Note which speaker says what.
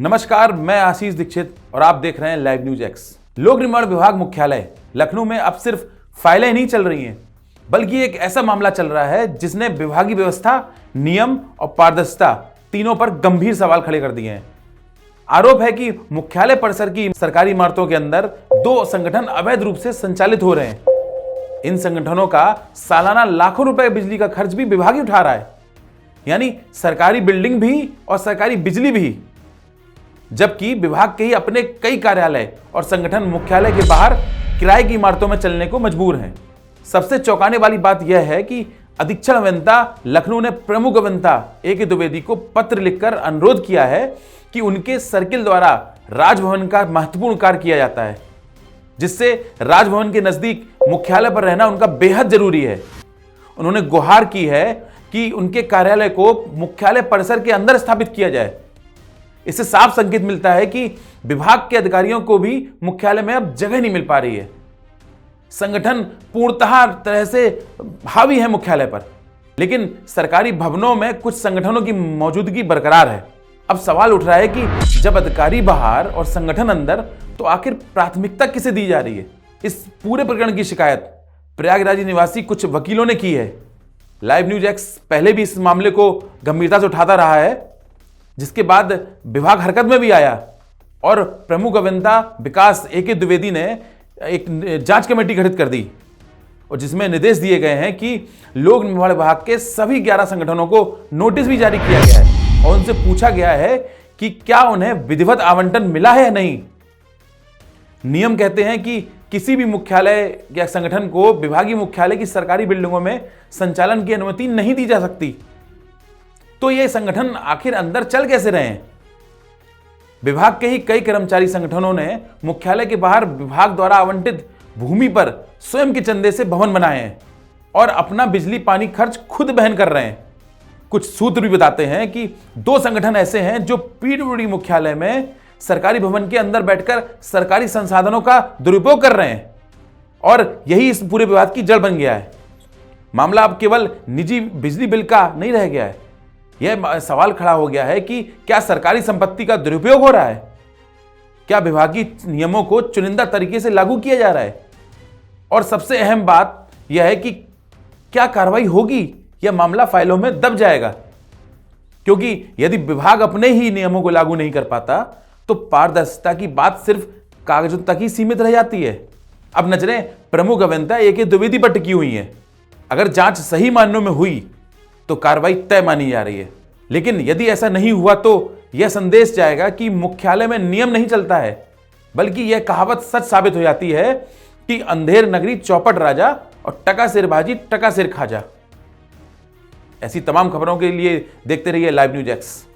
Speaker 1: नमस्कार, मैं आशीष दीक्षित और आप देख रहे हैं लाइव न्यूज एक्स। लोक निर्माण विभाग मुख्यालय लखनऊ में अब सिर्फ फाइलें नहीं चल रही हैं, बल्कि एक ऐसा मामला चल रहा है जिसने विभागीय व्यवस्था, नियम और पारदर्शिता तीनों पर गंभीर सवाल खड़े कर दिए हैं। आरोप है कि मुख्यालय परिसर की सरकारी इमारतों के अंदर 2 संगठन अवैध रूप से संचालित हो रहे हैं। इन संगठनों का सालाना लाखों रुपए बिजली का खर्च भी विभाग ही उठा रहा है, यानी सरकारी बिल्डिंग भी और सरकारी बिजली भी, जबकि विभाग के ही अपने कई कार्यालय और संगठन मुख्यालय के बाहर किराए की इमारतों में चलने को मजबूर हैं। सबसे चौंकाने वाली बात यह है कि अधीक्षण अभियंता लखनऊ ने प्रमुख अभियंता ए.के. द्विवेदी को पत्र लिखकर अनुरोध किया है कि उनके सर्किल द्वारा राजभवन का महत्वपूर्ण कार्य किया जाता है, जिससे राजभवन के नजदीक मुख्यालय पर रहना उनका बेहद जरूरी है। उन्होंने गुहार की है कि उनके कार्यालय को मुख्यालय परिसर के अंदर स्थापित किया जाए। इससे साफ संकेत मिलता है कि विभाग के अधिकारियों को भी मुख्यालय में अब जगह नहीं मिल पा रही है। संगठन पूर्णतः तरह से हावी है मुख्यालय पर, लेकिन सरकारी भवनों में कुछ संगठनों की मौजूदगी बरकरार है। अब सवाल उठ रहा है कि जब अधिकारी बाहर और संगठन अंदर, तो आखिर प्राथमिकता किसे दी जा रही है? इस पूरे प्रकरण की शिकायत प्रयागराज निवासी कुछ वकीलों ने की है। लाइव न्यूज एक्स पहले भी इस मामले को गंभीरता से उठाता रहा है, जिसके बाद विभाग हरकत में भी आया और प्रमुख अभियंता विकास ए.के. द्विवेदी ने एक जांच कमेटी गठित कर दी, और जिसमें निर्देश दिए गए हैं कि लोक निर्माण विभाग के सभी 11 संगठनों को नोटिस भी जारी किया गया है और उनसे पूछा गया है कि क्या उन्हें विधिवत आवंटन मिला है या नहीं। नियम कहते हैं कि किसी भी मुख्यालय या संगठन को विभागीय मुख्यालय की सरकारी बिल्डिंगों में संचालन की अनुमति नहीं दी जा सकती। तो ये संगठन आखिर अंदर चल कैसे रहे हैं? विभाग के ही कई कर्मचारी संगठनों ने मुख्यालय के बाहर विभाग द्वारा आवंटित भूमि पर स्वयं के चंदे से भवन बनाए हैं और अपना बिजली पानी खर्च खुद वहन कर रहे हैं। कुछ सूत्र भी बताते हैं कि 2 संगठन ऐसे हैं जो पीडब्ल्यूडी मुख्यालय में सरकारी भवन के अंदर बैठकर सरकारी संसाधनों का दुरुपयोग कर रहे हैं, और यही इस पूरे विवाद की जड़ बन गया है। मामला अब केवल निजी बिजली बिल का नहीं रह गया है। यह सवाल खड़ा हो गया है कि क्या सरकारी संपत्ति का दुरुपयोग हो रहा है? क्या विभागीय नियमों को चुनिंदा तरीके से लागू किया जा रहा है? और सबसे अहम बात यह है कि क्या कार्रवाई होगी या मामला फाइलों में दब जाएगा? क्योंकि यदि विभाग अपने ही नियमों को लागू नहीं कर पाता, तो पारदर्शिता की बात सिर्फ कागजों तक ही सीमित रह जाती है। अब नजरें प्रमुख अभियंता ए.के. द्विवेदी पर टिकी हुई हैं। अगर जांच सही मायनों में हुई तो कार्रवाई तय मानी जा रही है, लेकिन यदि ऐसा नहीं हुआ तो यह संदेश जाएगा कि मुख्यालय में नियम नहीं चलता है, बल्कि यह कहावत सच साबित हो जाती है कि अंधेर नगरी चौपट राजा और टका सिरबाजी टका सिर खाजा। ऐसी तमाम खबरों के लिए देखते रहिए लाइव न्यूज एक्स।